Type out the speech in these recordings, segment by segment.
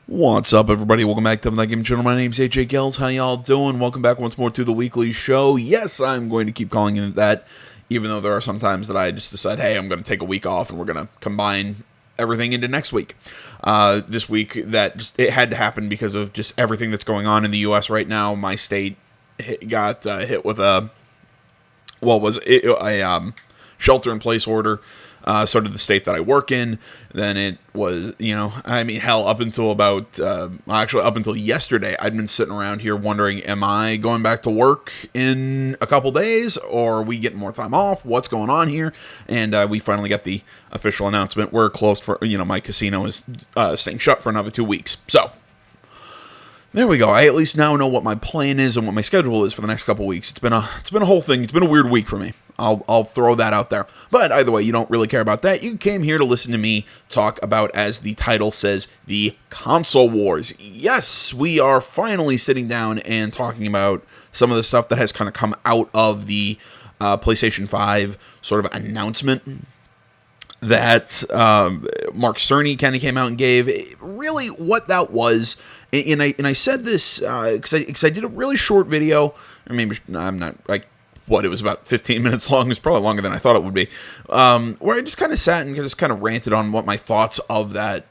What's up, everybody? Welcome back to the Game Channel. My name's AJ Gels. How y'all doing? Welcome back once more to the weekly show. Yes, I'm going to keep calling it that, even though there are some times that I just decide, hey, I'm going to take a week off and we're going to combine everything into next week. This week, it had to happen because of just everything that's going on in the U.S. right now. My state got hit with a shelter-in-place order. So did the state that I work in. Then it was, up until up until yesterday, I'd been sitting around here wondering, am I going back to work in a couple days, or are we getting more time off? What's going on here? And we finally got the official announcement. We're closed for, my casino is staying shut for another 2 weeks. So there we go. I at least now know what my plan is and what my schedule is for the next couple weeks. It's been a whole thing. It's been a weird week for me. I'll throw that out there. But either way, you don't really care about that. You came here to listen to me talk about, as the title says, the console wars. Yes, we are finally sitting down and talking about some of the stuff that has kind of come out of the PlayStation 5 sort of announcement that Mark Cerny kind of came out and gave. Really, what that was, and I said this because I did a really short video, or maybe I'm not like. It was about 15 minutes long. It was probably longer than I thought it would be. Where I just kind of sat and just kind of ranted on what my thoughts of that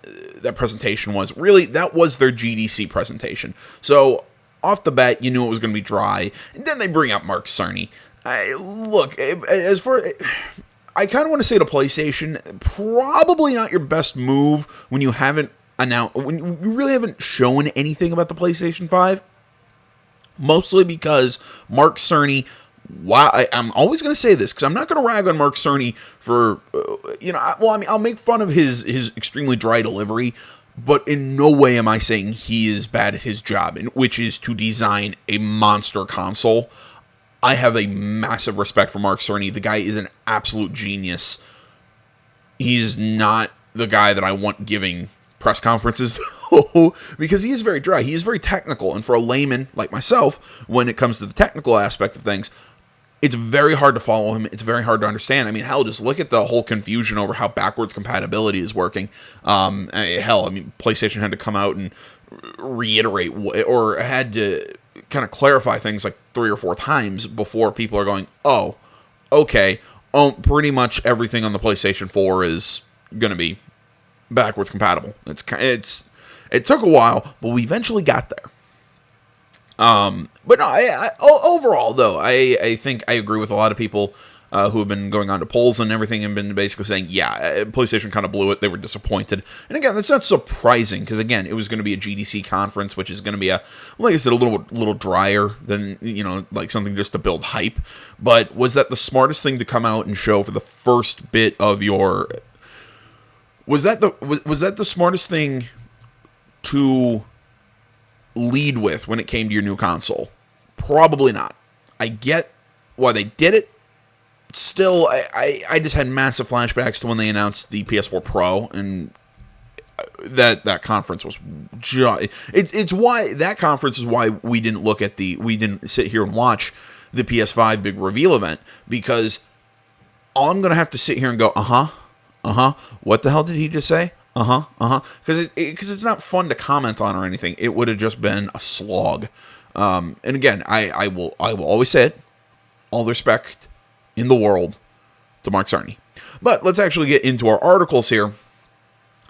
presentation was. Really, that was their GDC presentation. So, off the bat, you knew it was going to be dry. And then they bring up Mark Cerny. I kind of want to say to PlayStation, probably not your best move when you when you really haven't shown anything about the PlayStation 5. Mostly because Mark Cerny... I'm always going to say this because I'm not going to rag on Mark Cerny for, I'll make fun of his extremely dry delivery, but in no way am I saying he is bad at his job, which is to design a monster console. I have a massive respect for Mark Cerny. The guy is an absolute genius. He's not the guy that I want giving press conferences, though, because he is very dry. He is very technical, and for a layman like myself, when it comes to the technical aspect of things, it's very hard to follow him. It's very hard to understand. I mean, hell, just look at the whole confusion over how backwards compatibility is working. PlayStation had to come out and reiterate or had to kind of clarify things like 3 or 4 times before people are going, oh, okay, pretty much everything on the PlayStation 4 is going to be backwards compatible. It took a while, but we eventually got there. But no, overall, though, I think I agree with a lot of people who have been going on to polls and everything and been basically saying, yeah, PlayStation kind of blew it. They were disappointed. And again, that's not surprising because, again, it was going to be a GDC conference, which is going to be like I said, a little drier than, like something just to build hype. But was that the smartest thing to come out and show for the first bit of your... Was that the smartest thing to lead with when it came to your new console? Probably not. I get why they did it. Still, I just had massive flashbacks to when they announced the PS4 Pro, and that conference was it's why that conference is why we didn't sit here and watch the PS5 big reveal event, because I'm gonna have to sit here and go, what the hell did he just say? Because it's not fun to comment on or anything. It would have just been a slog. And again, I will always say it, all the respect in the world to Mark Cerny. But let's actually get into our articles here.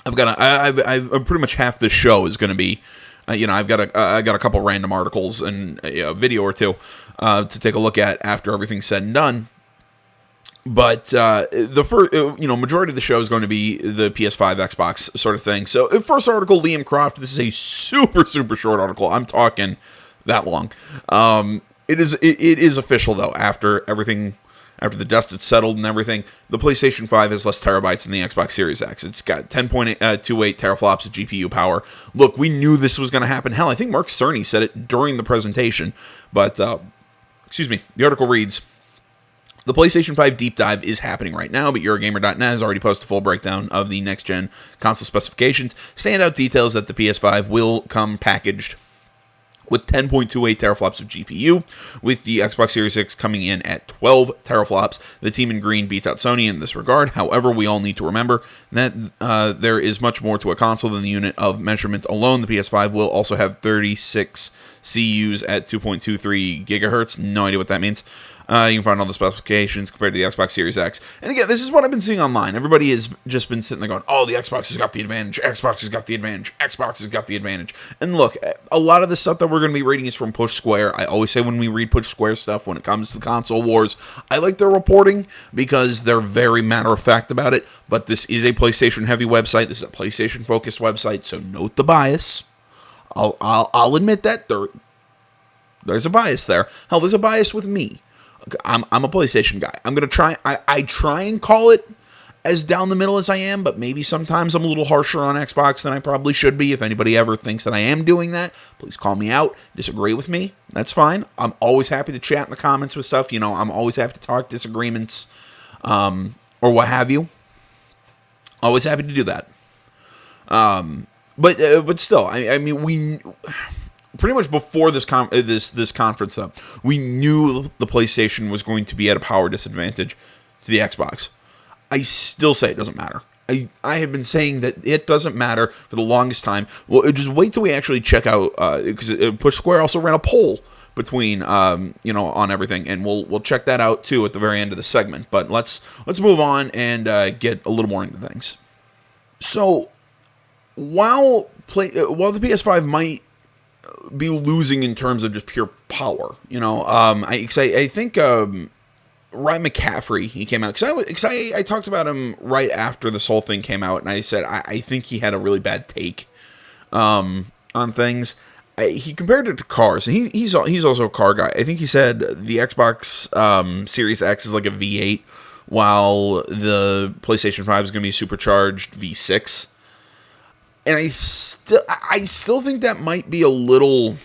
I've pretty much half the show is going to be, I got a couple random articles and a video or two to take a look at after everything's said and done. But the first, majority of the show is going to be the PS5, Xbox sort of thing. So, first article, Liam Croft. This is a super, super short article. I'm talking that long. It is official though. After the dust had settled and everything, the PlayStation 5 has less terabytes than the Xbox Series X. It's got 10.28 teraflops of GPU power. Look, we knew this was going to happen. Hell, I think Mark Cerny said it during the presentation. But the article reads, the PlayStation 5 deep dive is happening right now, but Eurogamer.net has already posted a full breakdown of the next-gen console specifications. Standout details that the PS5 will come packaged with 10.28 teraflops of GPU, with the Xbox Series X coming in at 12 teraflops. The team in green beats out Sony in this regard. However, we all need to remember that there is much more to a console than the unit of measurement alone. The PS5 will also have 36 CUs at 2.23 gigahertz. No idea what that means. You can find all the specifications compared to the Xbox Series X. And again, this is what I've been seeing online. Everybody has just been sitting there going, oh, the Xbox has got the advantage. Xbox has got the advantage. Xbox has got the advantage. And look, a lot of the stuff that we're going to be reading is from Push Square. I always say when we read Push Square stuff, when it comes to console wars, I like their reporting because they're very matter-of-fact about it. But this is a PlayStation-heavy website. This is a PlayStation-focused website, so note the bias. I'll admit that there's a bias there. Hell, there's a bias with me. I'm a PlayStation guy. I'm going to try, I try and call it as down the middle as I am, but maybe sometimes I'm a little harsher on Xbox than I probably should be. If anybody ever thinks that I am doing that, please call me out, disagree with me. That's fine. I'm always happy to chat in the comments with stuff. You know, I'm always happy to talk disagreements, or what have you. Always happy to do that. But still, I mean, pretty much before this conference up, we knew the PlayStation was going to be at a power disadvantage to the Xbox. I still say it doesn't matter. I have been saying that it doesn't matter for the longest time. Well, just wait till we actually check out, because Push Square also ran a poll between on everything, and we'll check that out too at the very end of the segment. But let's move on and get a little more into things. So while the PS5 might be losing in terms of just pure power, I think Ryan McCaffrey, he came out because I talked about him right after this whole thing came out, and I said I think he had a really bad take on things. He compared it to cars, and he's also a car guy. I think he said the Xbox Series X is like a V8, while the PlayStation 5 is going to be a supercharged V6. And I still think that might be a little.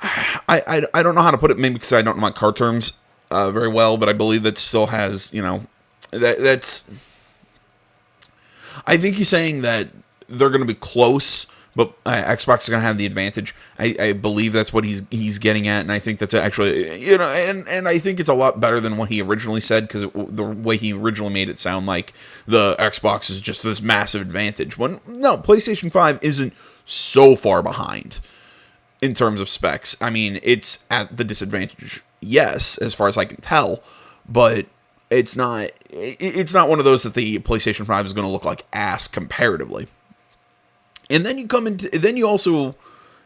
I don't know how to put it, maybe because I don't know my car terms very well, but I believe that still has, that's. I think he's saying that they're going to be close, but Xbox is going to have the advantage. I believe that's what he's getting at, and I think that's actually, and I think it's a lot better than what he originally said, because the way he originally made it sound like the Xbox is just this massive advantage. When no, PlayStation 5 isn't so far behind in terms of specs. I mean, it's at the disadvantage, yes, as far as I can tell, but it's not one of those that the PlayStation 5 is going to look like ass comparatively. And then you also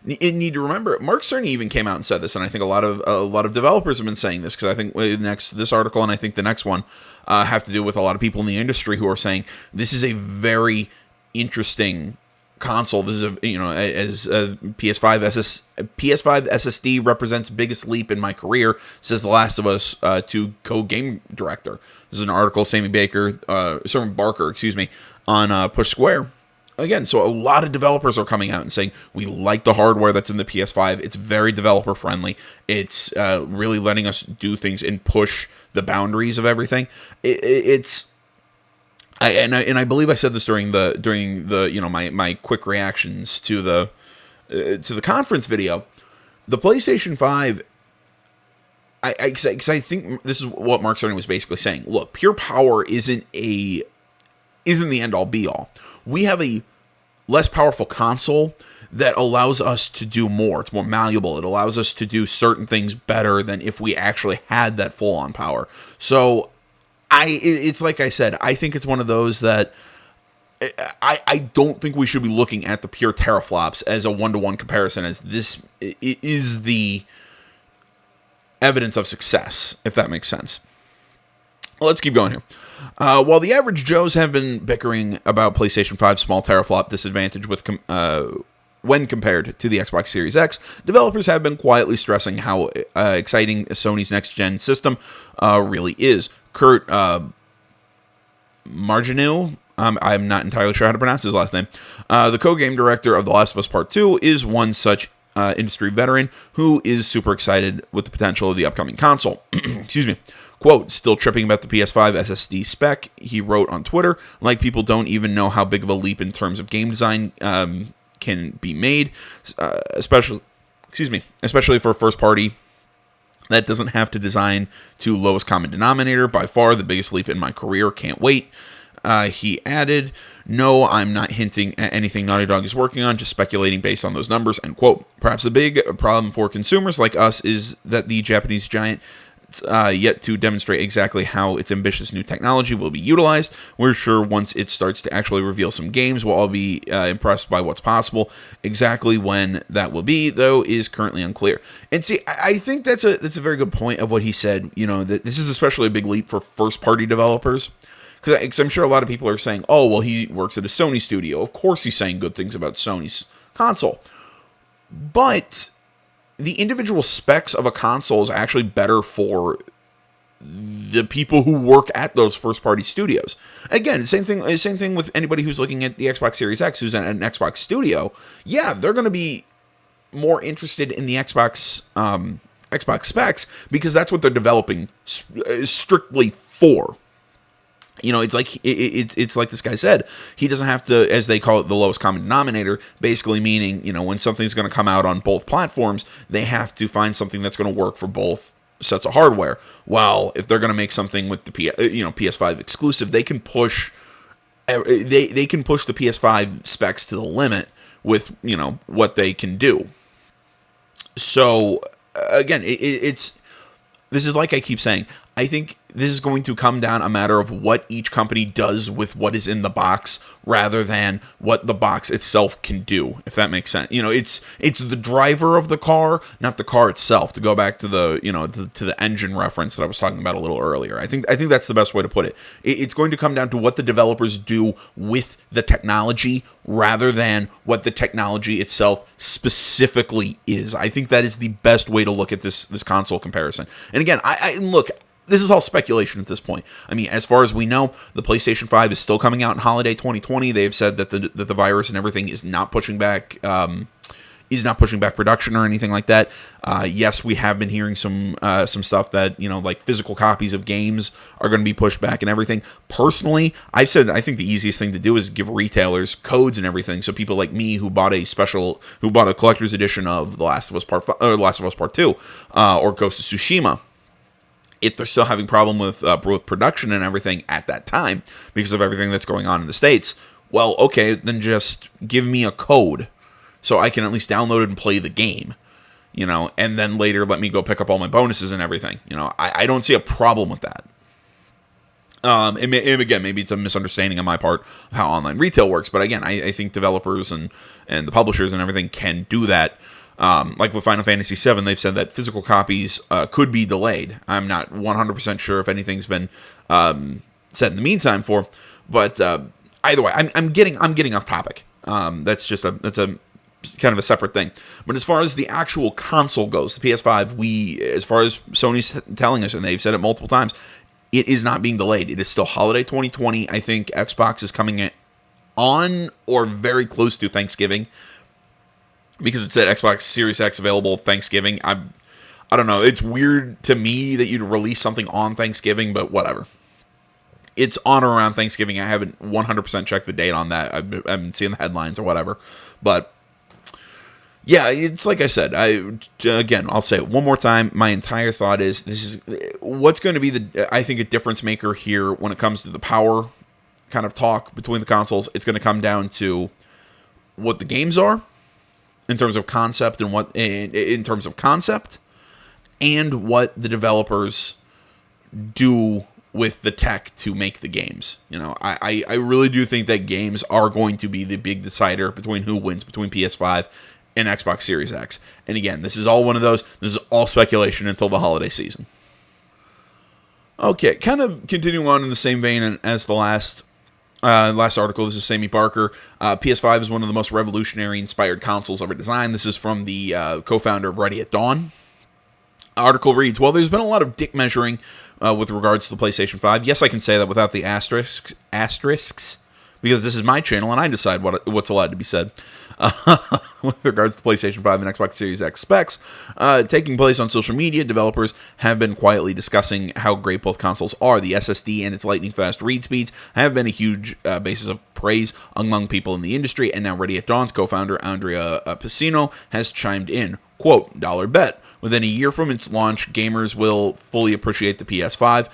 need to remember, Mark Cerny even came out and said this, and I think a lot of developers have been saying this, because I think this article and I think the next one have to do with a lot of people in the industry who are saying this is a very interesting console. This is as PS5 SSD represents biggest leap in my career, says The Last of Us 2 co-game director. This is an article, Sammy Barker, on Push Square. Again, so a lot of developers are coming out and saying, we like the hardware that's in the PS5. It's very developer friendly. It's really letting us do things and push the boundaries of everything. I believe I said this during the my quick reactions to the conference video. The PlayStation 5, because I think this is what Mark Cerny was basically saying. Look, pure power isn't the end all be all. We have a less powerful console that allows us to do more. It's more malleable. It allows us to do certain things better than if we actually had that full-on power. So, it's like I said, I think it's one of those that I don't think we should be looking at the pure teraflops as a one-to-one comparison, as this is the evidence of success, if that makes sense. Well, let's keep going here. While the average Joes have been bickering about PlayStation 5's small teraflop disadvantage when compared to the Xbox Series X, developers have been quietly stressing how exciting Sony's next-gen system really is. Kurt Marginou, I'm not entirely sure how to pronounce his last name, the co-game director of The Last of Us Part 2, is one such industry veteran who is super excited with the potential of the upcoming console. Excuse me. Quote, still tripping about the PS5 SSD spec, he wrote on Twitter, like people don't even know how big of a leap in terms of game design can be made, especially for a first party that doesn't have to design to lowest common denominator. By far the biggest leap in my career. Can't wait. He added, no, I'm not hinting at anything Naughty Dog is working on, just speculating based on those numbers, end quote. Perhaps the big problem for consumers like us is that the Japanese giant yet to demonstrate exactly how its ambitious new technology will be utilized. We're sure once it starts to actually reveal some games, we'll all be impressed by what's possible. Exactly when that will be, though, is currently unclear. And see, I think that's a very good point of what he said. You know, that this is especially a big leap for first-party developers. Because I'm sure a lot of people are saying, oh, well, he works at a Sony studio. Of course he's saying good things about Sony's console. But the individual specs of a console is actually better for the people who work at those first-party studios. Again, same thing with anybody who's looking at the Xbox Series X, who's at an Xbox studio. Yeah, they're going to be more interested in the Xbox specs because that's what they're developing strictly for. You know, it's like it's like this guy said. He doesn't have to, as they call it, the lowest common denominator, basically meaning, you know, when something's going to come out on both platforms, they have to find something that's going to work for both sets of hardware. Well, if they're going to make something with the PS5 exclusive, they can push they can push the PS5 specs to the limit with, you know, what they can do. So again, this is like I keep saying. I think this is going to come down a matter of what each company does with what is in the box rather than what the box itself can do, if that makes sense. You know, it's the driver of the car, not the car itself, to go back to the, you know, to the engine reference that I was talking about a little earlier. I think that's the best way to put it. It's going to come down to what the developers do with the technology rather than what the technology itself specifically is. I think that is the best way to look at this console comparison. And again, I look, this is all speculation at this point. I mean, as far as we know, the PlayStation 5 is still coming out in holiday 2020. They've said that the virus and everything is not pushing back production or anything like that. Yes, we have been hearing some stuff that, you know, like physical copies of games are going to be pushed back and everything. Personally, I think the easiest thing to do is give retailers codes and everything, so people like me who bought a collector's edition of The Last of Us Part 2 or Ghost of Tsushima, if they're still having problem with production and everything at that time because of everything that's going on in the States, well, okay, then just give me a code so I can at least download it and play the game, you know, and then later let me go pick up all my bonuses and everything. You know, I don't see a problem with that. And again, maybe it's a misunderstanding on my part of how online retail works, but again, I think developers and the publishers and everything can do that. Like with Final Fantasy VII, they've said that physical copies could be delayed. I'm not 100% sure if anything's been said in the meantime for, but either way, I'm getting off topic. That's a kind of a separate thing. But as far as the actual console goes, the PS5, as far as Sony's telling us, and they've said it multiple times, it is not being delayed. It is still holiday 2020. I think Xbox is coming on or very close to Thanksgiving, because it said Xbox Series X available Thanksgiving. I don't know. It's weird to me that you'd release something on Thanksgiving, but whatever. It's on or around Thanksgiving. I haven't 100% checked the date on that. I've been seeing the headlines or whatever. But yeah, it's like I said. I'll say it one more time. My entire thought is this is what's going to be I think a difference maker here when it comes to the power kind of talk between the consoles. It's going to come down to what the games are, in terms of concept and what the developers do with the tech to make the games. You know, I really do think that games are going to be the big decider between who wins between PS5 and Xbox Series X. And again, this is all one of those. This is all speculation until the holiday season. Okay, kind of continuing on in the same vein as the last article. This is Sammy Barker. PS5 is one of the most revolutionary inspired consoles ever designed. This is from the co-founder of Ready at Dawn. Article reads, well, there's been a lot of dick measuring with regards to the PlayStation 5. Yes, I can say that without the asterisks, because this is my channel and I decide what's allowed to be said. with regards to PlayStation 5 and Xbox Series X specs. Taking place on social media, developers have been quietly discussing how great both consoles are. The SSD and its lightning-fast read speeds have been a huge basis of praise among people in the industry, and now Ready at Dawn's co-founder Andrea Piscino has chimed in, quote, "Dollar bet. Within a year from its launch, gamers will fully appreciate the PS5.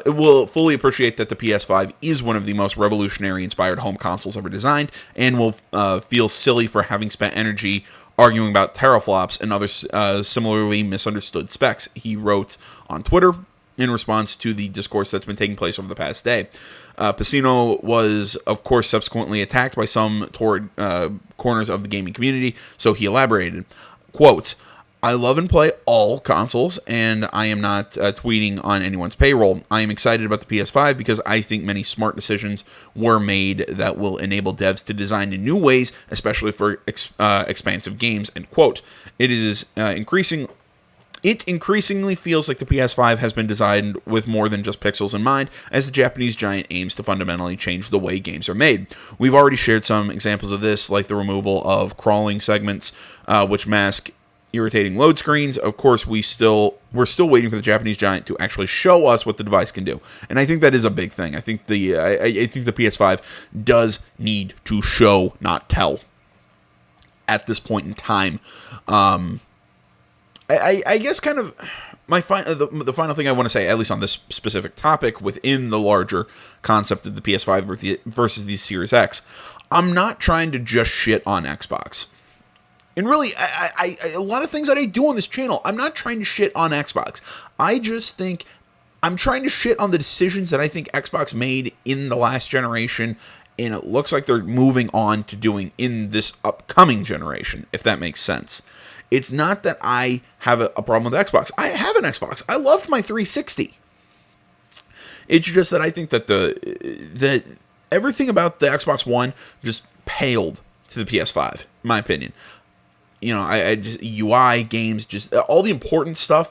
It will fully appreciate that the PS5 is one of the most revolutionary-inspired home consoles ever designed, and will feel silly for having spent energy arguing about teraflops and other similarly misunderstood specs," he wrote on Twitter in response to the discourse that's been taking place over the past day. Piscino was, of course, subsequently attacked by some toward corners of the gaming community, so he elaborated, quote, "I love and play all consoles, and I am not tweeting on anyone's payroll. I am excited about the PS5 because I think many smart decisions were made that will enable devs to design in new ways, especially for expansive games," end quote. It increasingly feels like the PS5 has been designed with more than just pixels in mind, as the Japanese giant aims to fundamentally change the way games are made. We've already shared some examples of this, like the removal of crawling segments, which mask irritating load screens. Of course, we're still waiting for the Japanese giant to actually show us what the device can do, and I think that is a big thing. I think I think the PS5 does need to show, not tell, at this point in time. I guess kind of the final thing I want to say, at least on this specific topic within the larger concept of the PS5 versus the Series X, I'm not trying to just shit on Xbox. And really, a lot of things that I do on this channel, I'm not trying to shit on Xbox. I just think I'm trying to shit on the decisions that I think Xbox made in the last generation, and it looks like they're moving on to doing in this upcoming generation, if that makes sense. It's not that I have a problem with Xbox. I have an Xbox. I loved my 360. It's just that I think that the everything about the Xbox One just paled to the PS5, in my opinion. You know, I just UI games, just all the important stuff.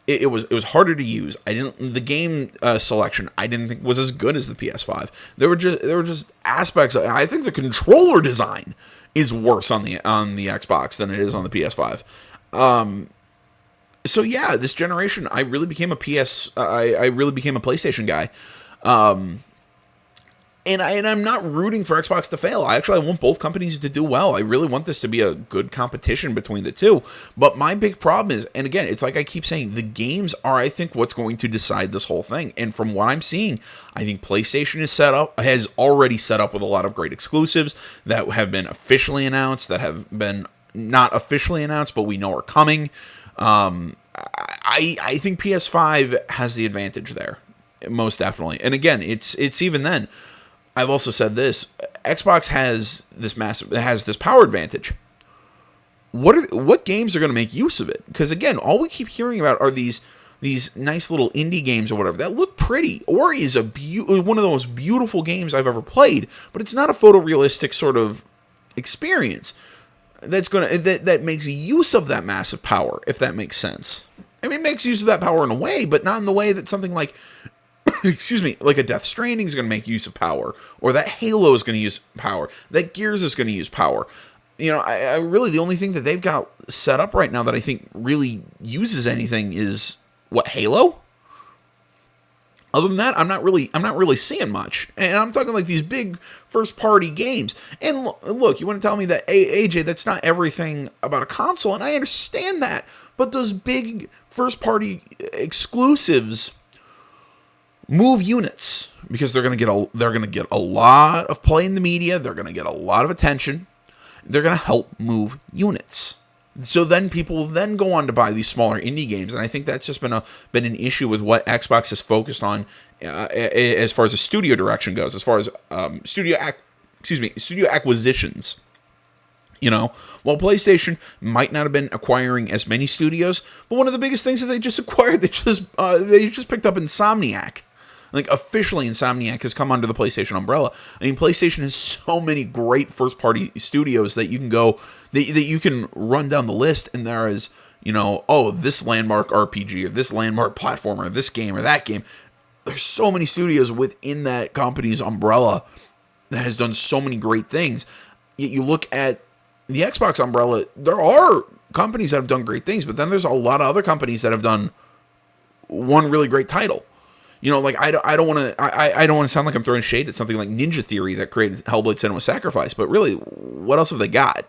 It was harder to use. The game selection I didn't think was as good as the PS5. There were just aspects. I think the controller design is worse on the Xbox than it is on the PS5. So yeah, this generation I really became a PlayStation guy. And I'm not rooting for Xbox to fail. I want both companies to do well. I really want this to be a good competition between the two. But my big problem is, and again, it's like I keep saying, the games are, I think, what's going to decide this whole thing. And from what I'm seeing, I think PlayStation has already set up with a lot of great exclusives that have been officially announced, that have been not officially announced, but we know are coming. I think PS5 has the advantage there, most definitely. And again, it's even then. I've also said this: Xbox has this power advantage. What games are going to make use of it? Because again, all we keep hearing about are these nice little indie games or whatever that look pretty. Ori is one of the most beautiful games I've ever played, but it's not a photorealistic sort of experience that makes use of that massive power, if that makes sense. I mean, it makes use of that power in a way, but not in the way that something like like a Death Stranding is going to make use of power, or that Halo is going to use power, that Gears is going to use power. You know, I really, the only thing that they've got set up right now that I think really uses anything is Halo. Other than that, I'm not really seeing much. And I'm talking like these big first-party games. And look, you want to tell me that, AJ, that's not everything about a console, and I understand that. But those big first-party exclusives move units because they're going to get a lot of play in the media. They're going to get a lot of attention. They're going to help move units. So then people will then go on to buy these smaller indie games, and I think that's just been an issue with what Xbox has focused on as far as the studio direction goes, as far as studio acquisitions. You know, while PlayStation might not have been acquiring as many studios, but one of the biggest things that they just acquired, they just picked up Insomniac. Like, officially, Insomniac has come under the PlayStation umbrella. I mean, PlayStation has so many great first-party studios that you can go, that you can run down the list, and there is, you know, oh, this landmark RPG, or this landmark platformer, this game, or that game. There's so many studios within that company's umbrella that has done so many great things. Yet you look at the Xbox umbrella, there are companies that have done great things, but then there's a lot of other companies that have done one really great title. Like I don't want to I don't want to sound like I'm throwing shade at something like Ninja Theory that created Hellblade: Senua's Sacrifice, but really, what else have they got?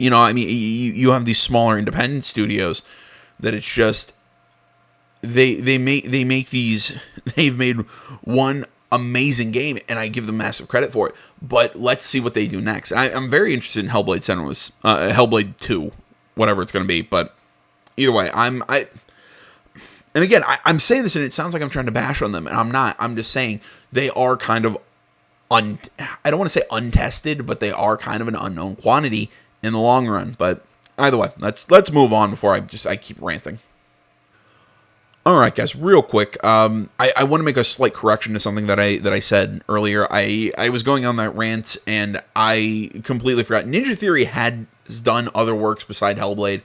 I mean, you have these smaller independent studios that it's just they make these they've made one amazing game, and I give them massive credit for it. But let's see what they do next. I'm very interested in Hellblade 2, whatever it's going to be. But either way, and again, I'm saying this, and it sounds like I'm trying to bash on them, and I'm not. I'm just saying they are kind of I don't want to say untested, but they are kind of an unknown quantity in the long run. But either way, let's move on before I keep ranting. All right, guys, real quick. I want to make a slight correction to something that I said earlier. I was going on that rant, and I completely forgot. Ninja Theory has done other works beside Hellblade.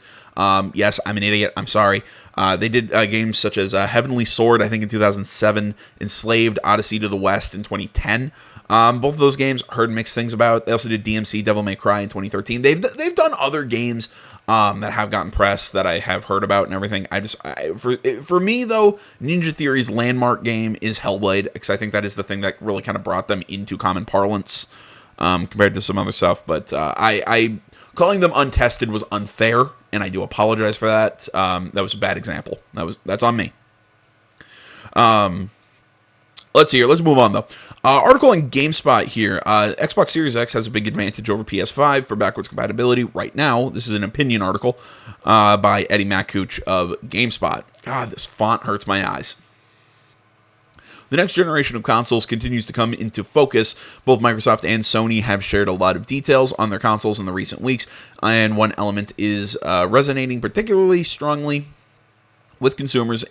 Yes, I'm an idiot. I'm sorry. They did games such as Heavenly Sword, I think in 2007, Enslaved, Odyssey to the West in 2010. Both of those games heard mixed things about. They also did DMC, Devil May Cry in 2013. They've done other games that have gotten press that I have heard about and everything. For me though, Ninja Theory's landmark game is Hellblade, because I think that is the thing that really kind of brought them into common parlance compared to some other stuff. But I calling them untested was unfair, and I do apologize for that. That was a bad example. That's on me. Let's see here. Let's move on, though. Article in GameSpot here. Xbox Series X has a big advantage over PS5 for backwards compatibility right now. This is an opinion article by Eddie Makuch of GameSpot. God, this font hurts my eyes. The next generation of consoles continues to come into focus. Both Microsoft and Sony have shared a lot of details on their consoles in the recent weeks, and one element is resonating particularly strongly with consumers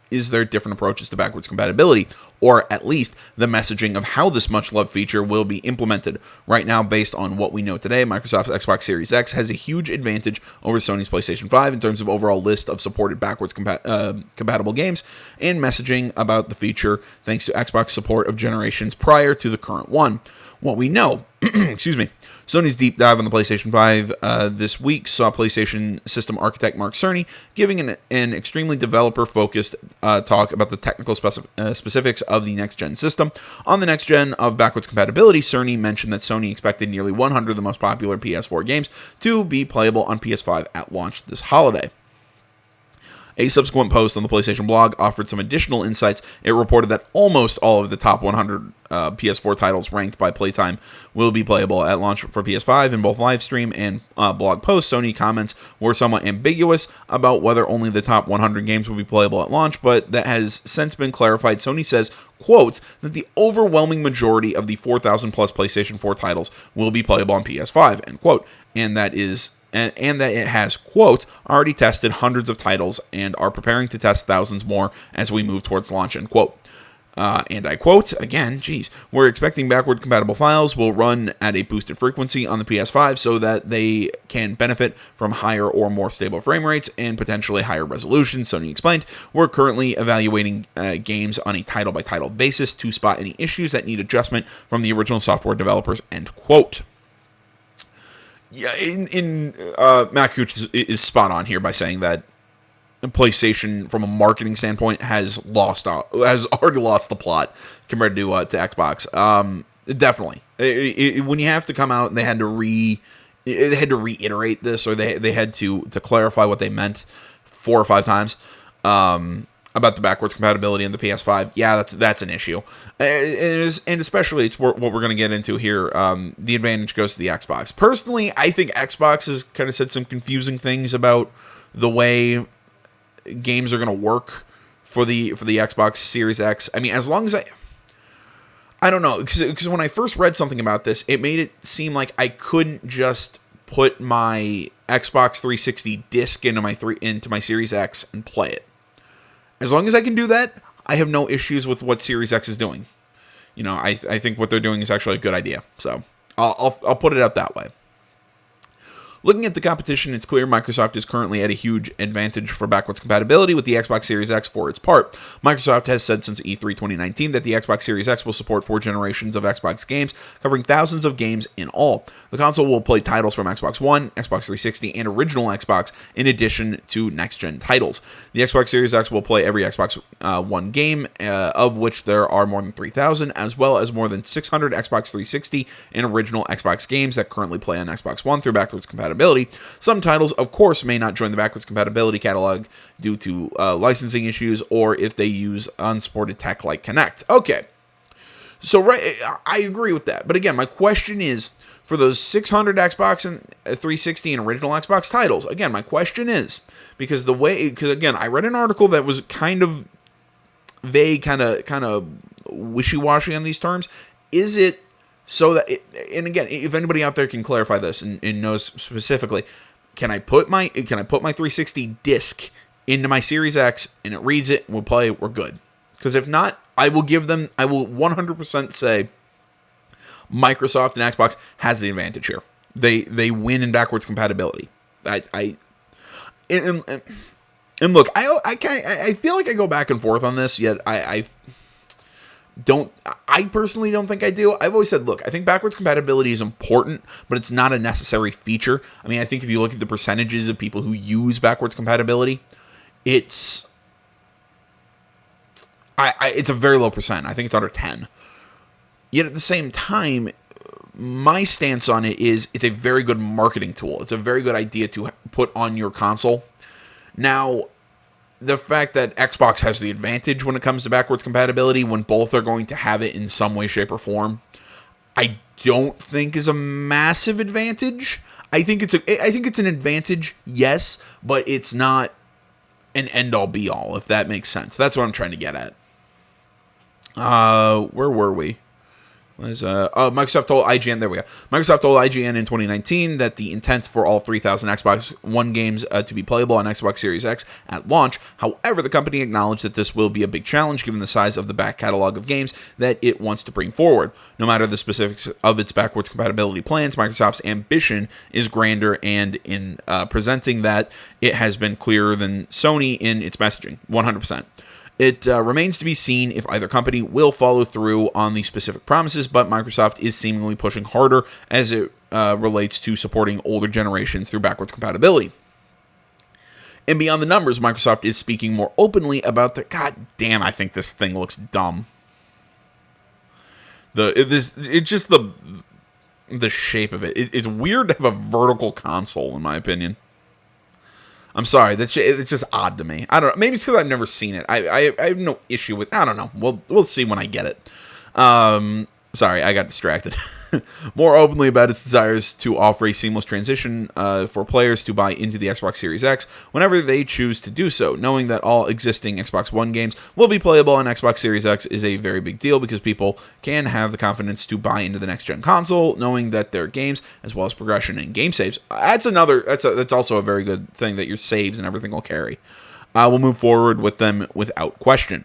is their different approaches to backwards compatibility, or at least the messaging of how this much-loved feature will be implemented. Right now, based on what we know today, Microsoft's Xbox Series X has a huge advantage over Sony's PlayStation 5 in terms of overall list of supported backwards compatible games and messaging about the feature, thanks to Xbox support of generations prior to the current one. What we know, excuse me, Sony's deep dive on the PlayStation 5 this week saw PlayStation system architect Mark Cerny giving an extremely developer-focused talk about the technical specifics of the next-gen system. On the next-gen of backwards compatibility, Cerny mentioned that Sony expected nearly 100 of the most popular PS4 games to be playable on PS5 at launch this holiday. A subsequent post on the PlayStation blog offered some additional insights. It reported that almost all of the top 100 PS4 titles ranked by playtime will be playable at launch for PS5. In both live stream and blog posts, Sony comments were somewhat ambiguous about whether only the top 100 games will be playable at launch, but that has since been clarified. Sony says, quote, that the overwhelming majority of the 4,000 plus PlayStation 4 titles will be playable on PS5, end quote, and that it has, quote, already tested hundreds of titles and are preparing to test thousands more as we move towards launch, end quote. And I quote, again, we're expecting backward compatible files will run at a boosted frequency on the PS5 so that they can benefit from higher or more stable frame rates and potentially higher resolution, Sony explained. We're currently evaluating games on a title-by-title basis to spot any issues that need adjustment from the original software developers, end quote. Yeah, Makuch is spot on here by saying that PlayStation, from a marketing standpoint, has already lost the plot compared to Xbox. Definitely, when you have to come out and they had to reiterate this, or they had to clarify what they meant 4 or 5 times about the backwards compatibility in the PS5. Yeah, that's an issue, and especially it's what we're going to get into here. The advantage goes to the Xbox. Personally, I think Xbox has kind of said some confusing things about the way games are going to work for the Xbox Series X. I mean, as long as I don't know, because when I first read something about this, it made it seem like I couldn't just put my Xbox 360 disc into my Series X and play it. As long as I can do that, I have no issues with what Series X is doing. I think what they're doing is actually a good idea. So I'll put it out that way. Looking at the competition, it's clear Microsoft is currently at a huge advantage for backwards compatibility with the Xbox Series X for its part. Microsoft has said since E3 2019 that the Xbox Series X will support 4 generations of Xbox games, covering thousands of games in all. The console will play titles from Xbox One, Xbox 360, and original Xbox, in addition to next-gen titles. The Xbox Series X will play every Xbox One game, of which there are more than 3,000, as well as more than 600 Xbox 360 and original Xbox games that currently play on Xbox One through backwards compatibility. Some titles, of course, may not join the backwards compatibility catalog due to licensing issues or if they use unsupported tech like Kinect. Okay, so I agree with that. But again, my question is, for those 600 Xbox and 360 and original Xbox titles, again, my question is, because again, I read an article that was kind of vague, kind of wishy-washy on these terms. Is it so that, and again, if anybody out there can clarify this and knows specifically, can I put my 360 disc into my Series X and it reads it, we'll play, we're good? Because if not, I will 100% say Microsoft and Xbox has the advantage here. They win in backwards compatibility. And look, I feel like I go back and forth on this, yet I personally don't think I do. I've always said, look, I think backwards compatibility is important, but it's not a necessary feature. I mean, I think if you look at the percentages of people who use backwards compatibility, it's a very low percent. I think it's under 10. Yet at the same time, my stance on it is it's a very good marketing tool. It's a very good idea to put on your console. Now, the fact that Xbox has the advantage when it comes to backwards compatibility, when both are going to have it in some way, shape, or form, I don't think is a massive advantage. I think it's an advantage, yes, but it's not an end-all, be-all, if that makes sense. That's what I'm trying to get at. Where were we? Microsoft told IGN, there we go. Microsoft told IGN in 2019 that the intent for all 3,000 Xbox One games to be playable on Xbox Series X at launch. However, the company acknowledged that this will be a big challenge given the size of the back catalog of games that it wants to bring forward. No matter the specifics of its backwards compatibility plans, Microsoft's ambition is grander, and in presenting that, it has been clearer than Sony in its messaging, 100%. It remains to be seen if either company will follow through on the specific promises, but Microsoft is seemingly pushing harder as it relates to supporting older generations through backwards compatibility. And beyond the numbers, Microsoft is speaking more openly about the, god damn, I think this thing looks dumb. It's just the shape of it. It's weird to have a vertical console, in my opinion. I'm sorry, it's just odd to me. I don't know. Maybe it's because I've never seen it. I have no issue with. I don't know. We'll see when I get it. Sorry, I got distracted. More openly about its desires to offer a seamless transition for players to buy into the Xbox Series X whenever they choose to do so. Knowing that all existing Xbox One games will be playable on Xbox Series X is a very big deal because people can have the confidence to buy into the next-gen console, knowing that their games, as well as progression and game saves. That's also a very good thing, that your saves and everything will carry. We'll move forward with them without question.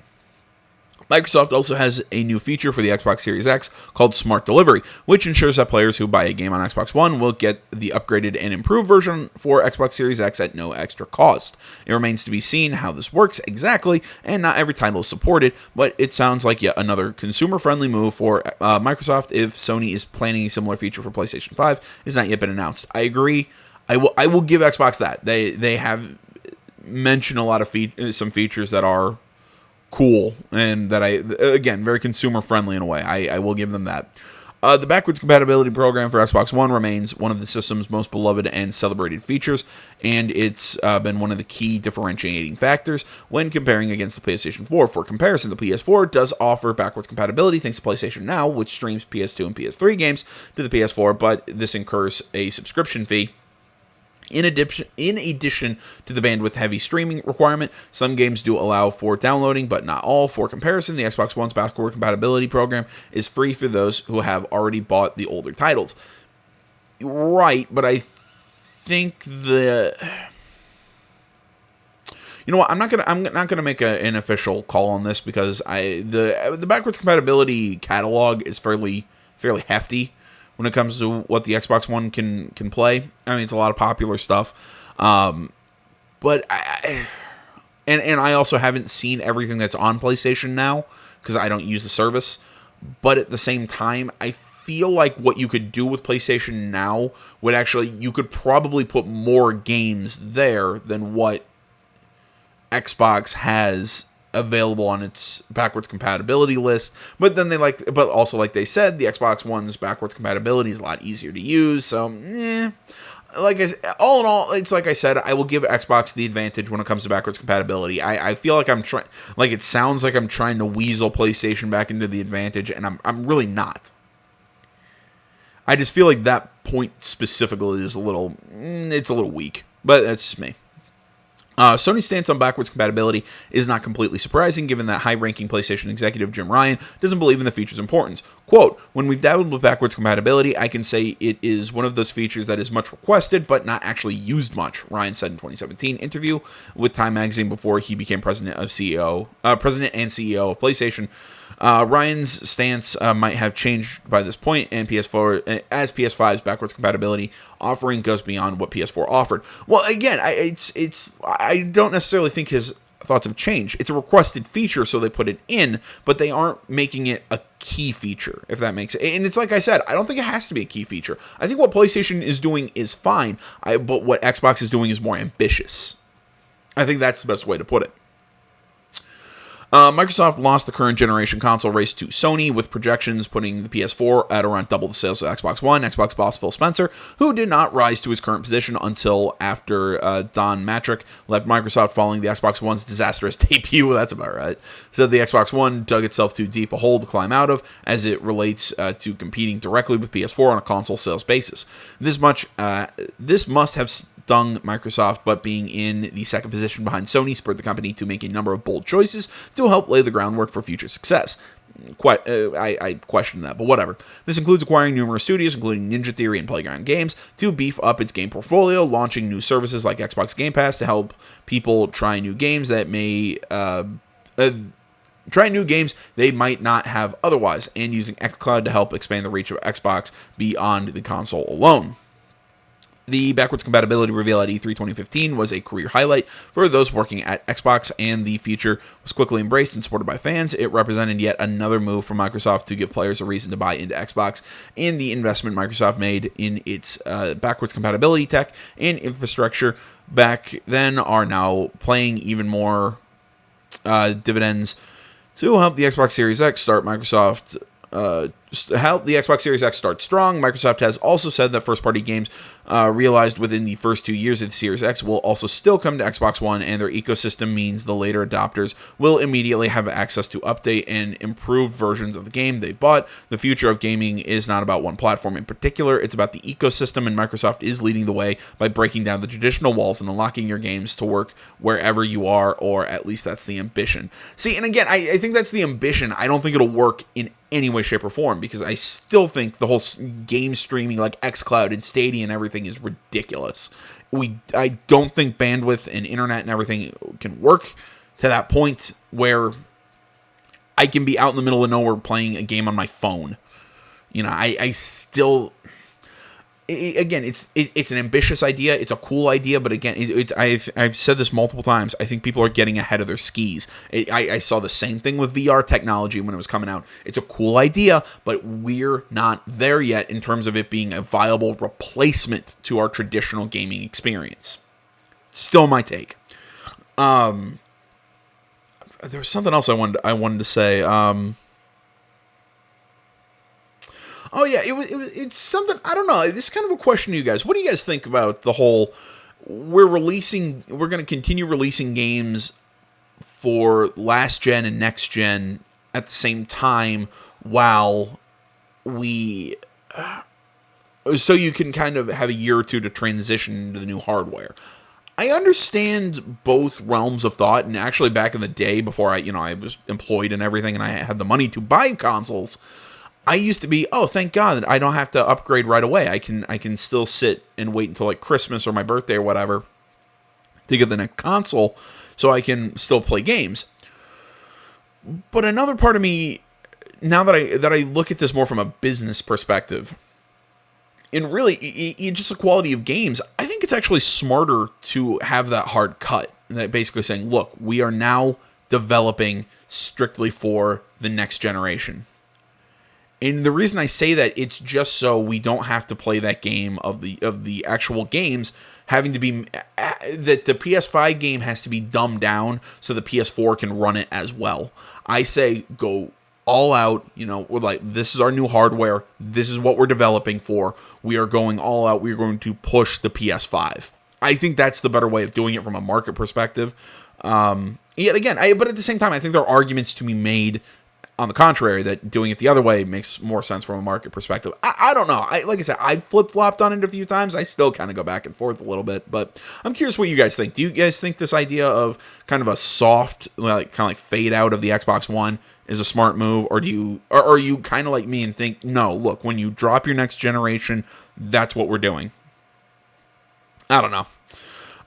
Microsoft also has a new feature for the Xbox Series X called Smart Delivery, which ensures that players who buy a game on Xbox One will get the upgraded and improved version for Xbox Series X at no extra cost. It remains to be seen how this works exactly, and not every title is supported, but it sounds like yet another consumer-friendly move for Microsoft if Sony is planning a similar feature for PlayStation 5. It's not yet been announced. I agree. I will give Xbox that. They have mentioned a lot of some features that are cool, and that again, very consumer friendly in a way. I will give them that. The backwards compatibility program for Xbox One remains one of the system's most beloved and celebrated features, and it's been one of the key differentiating factors when comparing against the PlayStation 4. For comparison, the PS4 does offer backwards compatibility thanks to PlayStation Now, which streams PS2 and PS3 games to the PS4, but this incurs a subscription fee. In addition to the bandwidth-heavy streaming requirement, some games do allow for downloading, but not all. For comparison, the Xbox One's backward compatibility program is free for those who have already bought the older titles. Right, but I think you know what? I'm not gonna make an official call on this because the backwards compatibility catalog is fairly hefty when it comes to what the Xbox One can play. I mean, it's a lot of popular stuff. But I also haven't seen everything that's on PlayStation Now because I don't use the service. But at the same time, I feel like what you could do with PlayStation Now would actually, you could probably put more games there than what Xbox has available on its backwards compatibility list. But then but also like they said, the Xbox One's backwards compatibility is a lot easier to use. So, all in all, it's like I said, I will give Xbox the advantage when it comes to backwards compatibility. I feel like I'm trying, like it sounds like I'm trying to weasel PlayStation back into the advantage, and I'm really not. I just feel like that point specifically is it's a little weak, but that's just me. Sony's stance on backwards compatibility is not completely surprising, given that high-ranking PlayStation executive Jim Ryan doesn't believe in the feature's importance. Quote, "When we've dabbled with backwards compatibility, I can say it is one of those features that is much requested, but not actually used much," Ryan said in 2017 interview with Time Magazine before he became president and CEO of PlayStation. Ryan's stance might have changed by this point, and as PS5's backwards compatibility offering goes beyond what PS4 offered. Well, again, I don't necessarily think his thoughts have changed. It's a requested feature, so they put it in, but they aren't making it a key feature, if that makes sense. And it's like I said, I don't think it has to be a key feature. I think what PlayStation is doing is fine, but what Xbox is doing is more ambitious. I think that's the best way to put it. Microsoft lost the current generation console race to Sony, with projections putting the PS4 at around double the sales of Xbox One. Xbox boss Phil Spencer, who did not rise to his current position until after Don Matrick left Microsoft following the Xbox One's disastrous debut, that's about right, said the Xbox One dug itself too deep a hole to climb out of as it relates to competing directly with PS4 on a console sales basis. This must have stung Microsoft, but being in the second position behind Sony spurred the company to make a number of bold choices to help lay the groundwork for future success. I question that, but whatever. This includes acquiring numerous studios, including Ninja Theory and Playground Games, to beef up its game portfolio, launching new services like Xbox Game Pass to help people try new games they might not have otherwise, and using xCloud to help expand the reach of Xbox beyond the console alone. The backwards compatibility reveal at E3 2015 was a career highlight for those working at Xbox, and the feature was quickly embraced and supported by fans. It represented yet another move from Microsoft to give players a reason to buy into Xbox, and the investment Microsoft made in its backwards compatibility tech and infrastructure back then are now playing even more dividends to help the Xbox Series X start strong. Microsoft has also said that first-party games realized within the first 2 years of the Series X will also still come to Xbox One, and their ecosystem means the later adopters will immediately have access to update and improved versions of the game they've bought. The future of gaming is not about one platform in particular, it's about the ecosystem, and Microsoft is leading the way by breaking down the traditional walls and unlocking your games to work wherever you are, or at least that's the ambition. See, and again, I think that's the ambition. I don't think it'll work in any way, shape, or form, because I still think the whole game streaming like xCloud and Stadia and everything is ridiculous. I don't think bandwidth and internet and everything can work to that point where I can be out in the middle of nowhere playing a game on my phone. You know, I still... Again, it's an ambitious idea. It's a cool idea, but again, I've said this multiple times. I think people are getting ahead of their skis. I saw the same thing with VR technology when it was coming out. It's a cool idea, but we're not there yet in terms of it being a viable replacement to our traditional gaming experience. Still my take. There was something else I wanted to say. Oh yeah, it's something, I don't know. This is kind of a question to you guys. What do you guys think about the whole we're going to continue releasing games for last gen and next gen at the same time while so you can kind of have a year or two to transition to the new hardware. I understand both realms of thought, and actually back in the day before I was employed and everything and I had the money to buy consoles, I used to be, oh, thank God, I don't have to upgrade right away. I can still sit and wait until like Christmas or my birthday or whatever to get the next console so I can still play games. But another part of me, now that I look at this more from a business perspective, And really, just the quality of games, I think it's actually smarter to have that hard cut. And that basically saying, look, we are now developing strictly for the next generation. And the reason I say that, it's just so we don't have to play that game of the actual games having to be, that the PS5 game has to be dumbed down so the PS4 can run it as well. I say go all out, we're like, this is our new hardware. This is what we're developing for. We are going all out. We are going to push the PS5. I think that's the better way of doing it from a market perspective. Yet again, but at the same time, I think there are arguments to be made on the contrary, that doing it the other way makes more sense from a market perspective. I don't know. Like I said, I've flip-flopped on it a few times. I still kind of go back and forth a little bit, but I'm curious what you guys think. Do you guys think this idea of kind of a soft, like fade out of the Xbox One is a smart move, or are you kind of like me and think, no, look, when you drop your next generation, that's what we're doing? I don't know.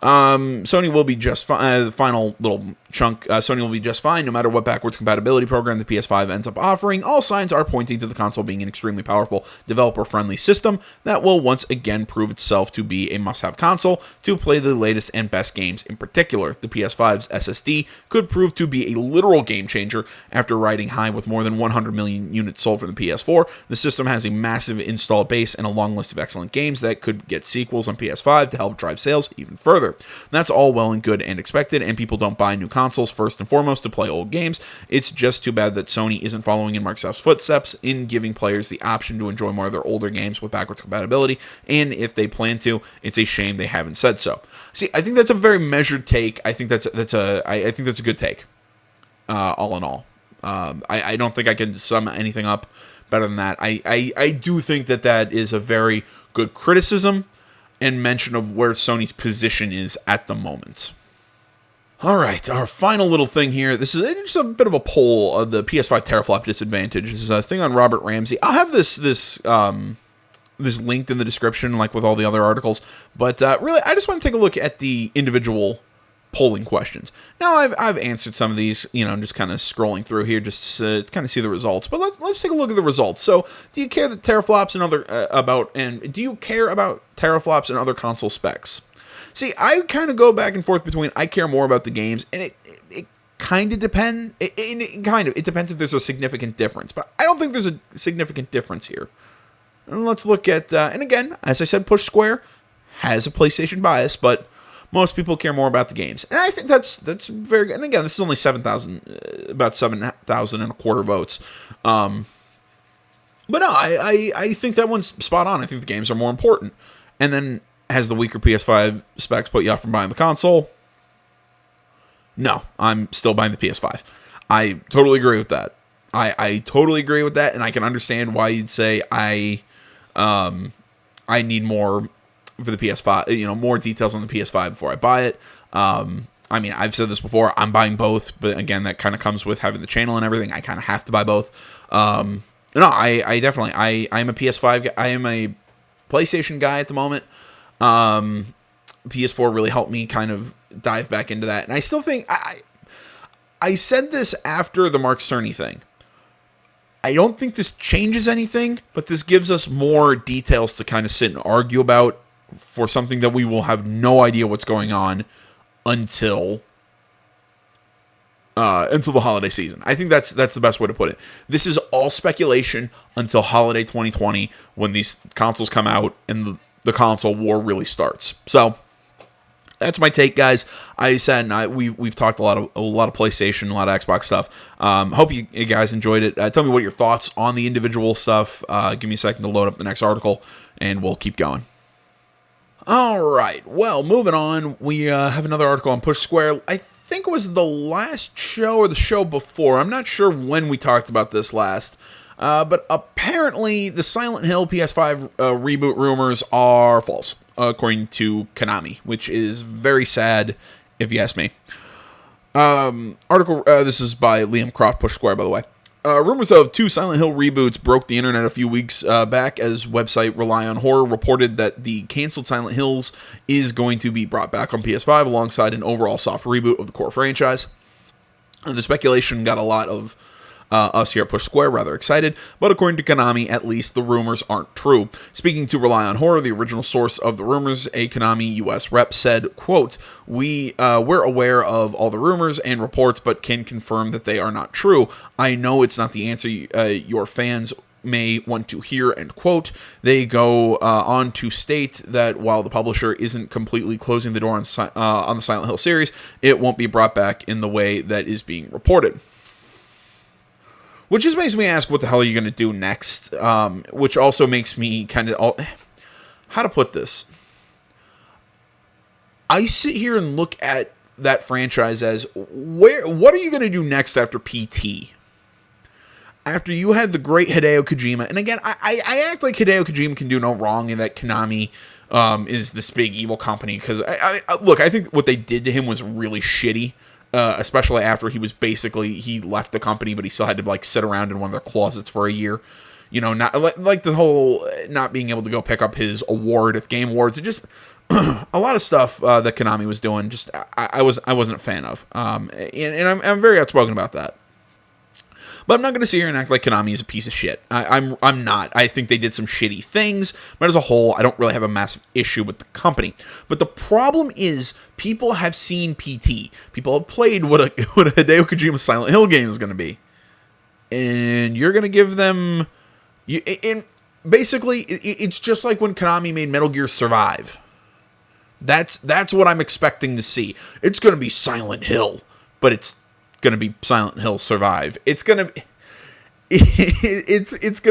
Sony will be just fine. The final little chunk, Sony will be just fine no matter what backwards compatibility program the PS5 ends up offering. All signs are pointing to the console being an extremely powerful, developer-friendly system that will once again prove itself to be a must-have console to play the latest and best games. In particular, the PS5's SSD could prove to be a literal game changer after riding high with more than 100 million units sold for the PS4. The system has a massive install base and a long list of excellent games that could get sequels on PS5 to help drive sales even further. That's all well and good and expected, and people don't buy new consoles first and foremost to play old games. It's just too bad that Sony isn't following in Microsoft's footsteps in giving players the option to enjoy more of their older games with backwards compatibility, and if they plan to, it's a shame they haven't said so. See, I think that's a very measured take. I think that's a good take, all in all. I don't think I can sum anything up better than that. I do think that is a very good criticism and mention of where Sony's position is at the moment. All right, our final little thing here. This is just a bit of a poll of the PS5 teraflop disadvantage. This is a thing on Robert Ramsey. I'll have this linked in the description, like with all the other articles. But really, I just want to take a look at the individual polling questions. Now, I've answered some of these. I'm just kind of scrolling through here just to kind of see the results. But let's take a look at the results. So, do you care that teraflops and do you care about teraflops and other console specs? See, I kind of go back and forth between I care more about the games, and it kind of depends. It depends if there's a significant difference, but I don't think there's a significant difference here. And let's look at, and again, as I said, Push Square has a PlayStation bias, but most people care more about the games, and I think that's very good. And again, this is only about 7,250 votes. But no, I think that one's spot on. I think the games are more important, and then. Has the weaker PS5 specs put you off from buying the console? No, I'm still buying the PS5. I totally agree with that. I totally agree with that, and I can understand why you'd say I need more for the PS5. More details on the PS5 before I buy it. I've said this before. I'm buying both, but again, that kind of comes with having the channel and everything. I kind of have to buy both. No, I definitely. I'm a PS5 guy. I am a PlayStation guy at the moment. PS4 really helped me kind of dive back into that. And I still think, I said this after the Mark Cerny thing. I don't think this changes anything, but this gives us more details to kind of sit and argue about for something that we will have no idea what's going on until the holiday season. I think that's the best way to put it. This is all speculation until holiday 2020 when these consoles come out and the console war really starts. So that's my take, guys. I said we've talked a lot of PlayStation, a lot of Xbox stuff. Hope you guys enjoyed it. Tell me what your thoughts on the individual stuff. Give me a second to load up the next article, and we'll keep going. All right. Well, moving on, we have another article on Push Square. I think it was the last show or the show before. I'm not sure when we talked about this last. But apparently the Silent Hill PS5 reboot rumors are false, according to Konami, which is very sad, if you ask me. Article, this is by Liam Croft, Push Square, by the way. Rumors of 2 Silent Hill reboots broke the internet a few weeks back as website Rely on Horror reported that the canceled Silent Hills is going to be brought back on PS5 alongside an overall soft reboot of the core franchise. And the speculation got a lot of us here at Push Square rather excited, but according to Konami, at least the rumors aren't true. Speaking to Rely on Horror, the original source of the rumors, a Konami US rep said, quote, we're aware of all the rumors and reports, but can confirm that they are not true. I know it's not the answer your fans may want to hear, end quote. They go on to state that while the publisher isn't completely closing the door on the Silent Hill series, it won't be brought back in the way that is being reported. Which just makes me ask, what the hell are you going to do next? Which also makes me kind of... how to put this? I sit here and look at that franchise as, what are you going to do next after PT? After you had the great Hideo Kojima, and again, I act like Hideo Kojima can do no wrong and that Konami is this big evil company, because, look, I think what they did to him was really shitty, especially after he left the company, but he still had to, like, sit around in one of their closets for a year. You know, not like the whole not being able to go pick up his award at the Game Awards. It just, a lot of stuff that Konami was doing, just, I wasn't a fan of. And I'm very outspoken about that. But I'm not going to sit here and act like Konami is a piece of shit. I'm not. I think they did some shitty things, but as a whole, I don't really have a massive issue with the company. But the problem is, people have seen PT. People have played what a Hideo Kojima Silent Hill game is going to be. And you're going to give them... basically, it's just like when Konami made Metal Gear Survive. That's what I'm expecting to see. It's going to be Silent Hill, but it's going to be Silent Hill Survive. It's going to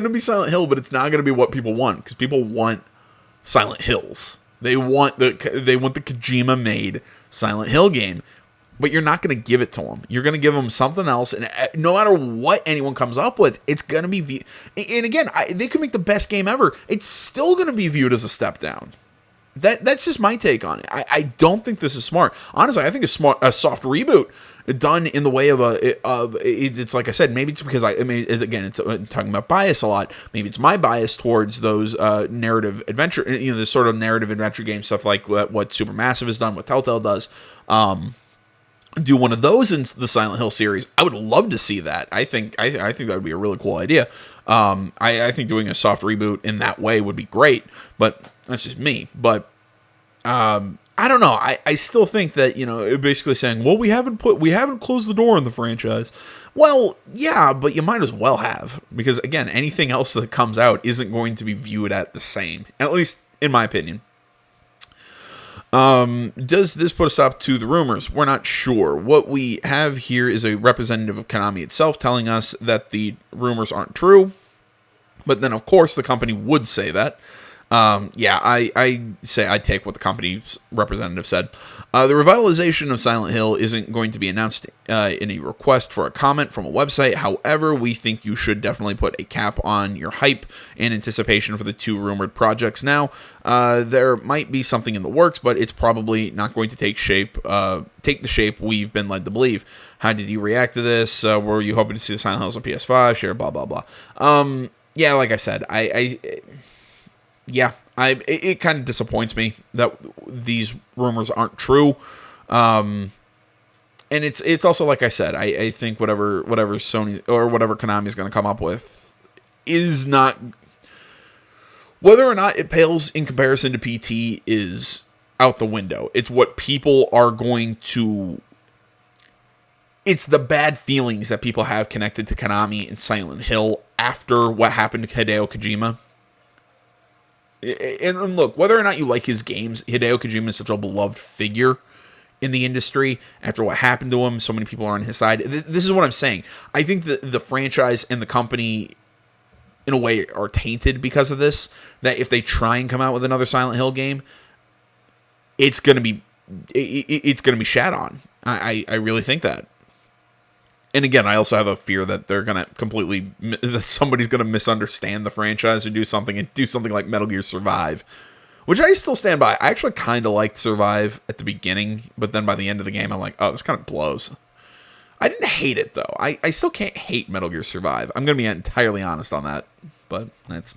be Silent Hill, but it's not going to be what people want, because people want Silent Hills. They want the Kojima made Silent Hill game, but you're not going to give it to them. You're going to give them something else, and no matter what anyone comes up with, it's going to be and again, they could make the best game ever. It's still going to be viewed as a step down. That's just my take on it. I don't think this is smart. Honestly, I think a soft reboot done in the way of it's like I said, maybe it's because it's talking about bias a lot. Maybe it's my bias towards those narrative adventure, this sort of narrative adventure game stuff, like what Supermassive has done, what Telltale does. Do one of those in the Silent Hill series. I would love to see that. I think that would be a really cool idea. I think doing a soft reboot in that way would be great, but that's just me. But I don't know. I still think that, basically saying, well, we haven't closed the door on the franchise. Well, yeah, but you might as well have, because again, anything else that comes out isn't going to be viewed at the same, at least in my opinion. Does this put a stop to the rumors? We're not sure. What we have here is a representative of Konami itself telling us that the rumors aren't true. But then, of course, the company would say that. I say I take what the company's representative said. The revitalization of Silent Hill isn't going to be announced in a request for a comment from a website. However, we think you should definitely put a cap on your hype and anticipation for the two rumored projects now. There might be something in the works, but it's probably not going to take the shape we've been led to believe. How did you react to this? Were you hoping to see the Silent Hills on PS5? Share, blah, blah, blah. Yeah, like I said, it kind of disappoints me that these rumors aren't true. And it's also, like I said, I think whatever Sony or whatever Konami is going to come up with is not, whether or not it pales in comparison to PT is out the window. It's what people are going to, it's the bad feelings that people have connected to Konami and Silent Hill after what happened to Hideo Kojima. And look, whether or not you like his games, Hideo Kojima is such a beloved figure in the industry. After what happened to him, so many people are on his side. This is what I'm saying. I think that the franchise and the company, in a way, are tainted because of this. That if they try and come out with another Silent Hill game, it's gonna be shat on. I really think that. And again, I also have a fear that they're gonna that somebody's gonna misunderstand the franchise or do something like Metal Gear Survive, which I still stand by. I actually kind of liked Survive at the beginning, but then by the end of the game, I'm like, oh, this kind of blows. I didn't hate it though. I still can't hate Metal Gear Survive. I'm gonna be entirely honest on that, but that's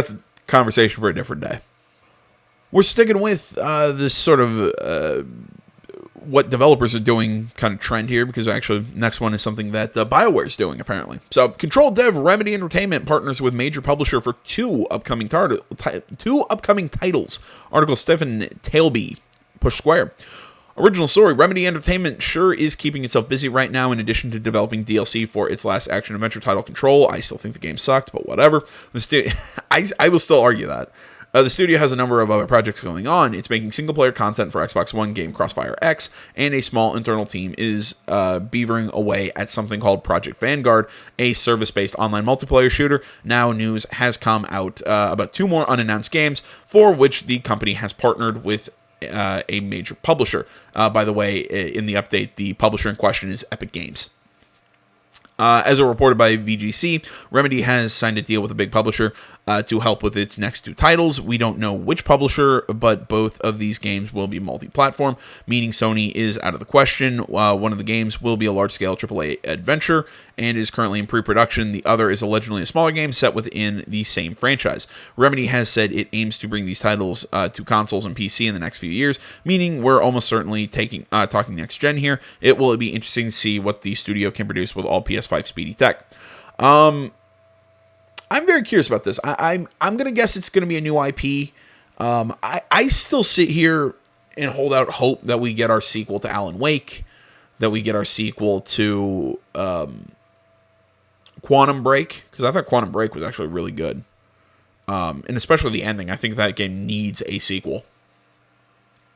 a conversation for a different day. We're sticking with this sort of what developers are doing kind of trend here, because actually next one is something that BioWare is doing apparently. So Control dev Remedy Entertainment partners with major publisher for two upcoming titles. Article Stephen Tailby, Push Square. Original story, Remedy Entertainment sure is keeping itself busy right now in addition to developing DLC for its last action-adventure title, Control. I still think the game sucked, but whatever. I will still argue that. The studio has a number of other projects going on. It's making single-player content for Xbox One game Crossfire X, and a small internal team is beavering away at something called Project Vanguard, a service-based online multiplayer shooter. Now news has come out about two more unannounced games for which the company has partnered with a major publisher. By the way, in the update, the publisher in question is Epic Games. As reported by VGC, Remedy has signed a deal with a big publisher to help with its next two titles. We don't know which publisher, but both of these games will be multi-platform, meaning Sony is out of the question. One of the games will be a large-scale AAA adventure and is currently in pre-production. The other is allegedly a smaller game set within the same franchise. Remedy has said it aims to bring these titles to consoles and PC in the next few years, meaning we're almost certainly talking next-gen here. It will be interesting to see what the studio can produce with all PS5 speedy tech. I'm very curious about this. I'm going to guess it's going to be a new IP. I still sit here and hold out hope that we get our sequel to Alan Wake, that we get our sequel to Quantum Break, because I thought Quantum Break was actually really good. And especially the ending. I think that game needs a sequel.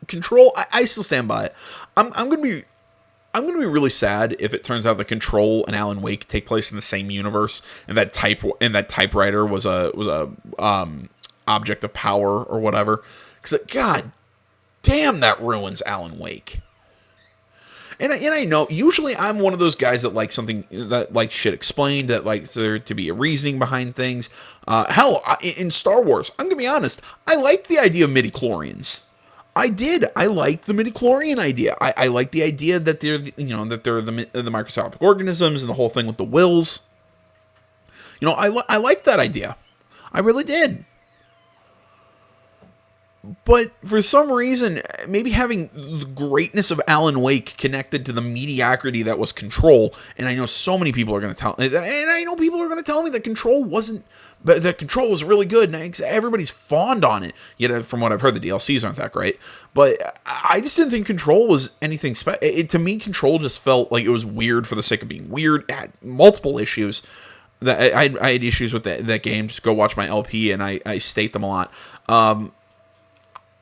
Control, I still stand by it. I'm going to be really sad if it turns out that Control and Alan Wake take place in the same universe, and that typewriter was a object of power or whatever. Because God damn, that ruins Alan Wake. And I know usually I'm one of those guys that like something that like shit explained, that likes there to be a reasoning behind things. Hell, in Star Wars, I'm gonna be honest, I liked the idea of midichlorians. I did. I liked the midichlorian idea. I like the idea that they're the microscopic organisms and the whole thing with the wills. I liked that idea. I really did. But for some reason, maybe having the greatness of Alan Wake connected to the mediocrity that was Control, and I know so many people are going to tell, and I know people are going to tell me that Control wasn't, but that Control was really good, and everybody's fond on it. Yet, from what I've heard, the DLCs aren't that great. But I just didn't think Control was anything special. To me, Control just felt like it was weird for the sake of being weird. It had multiple issues. That I had issues with that game. Just go watch my LP, and I state them a lot.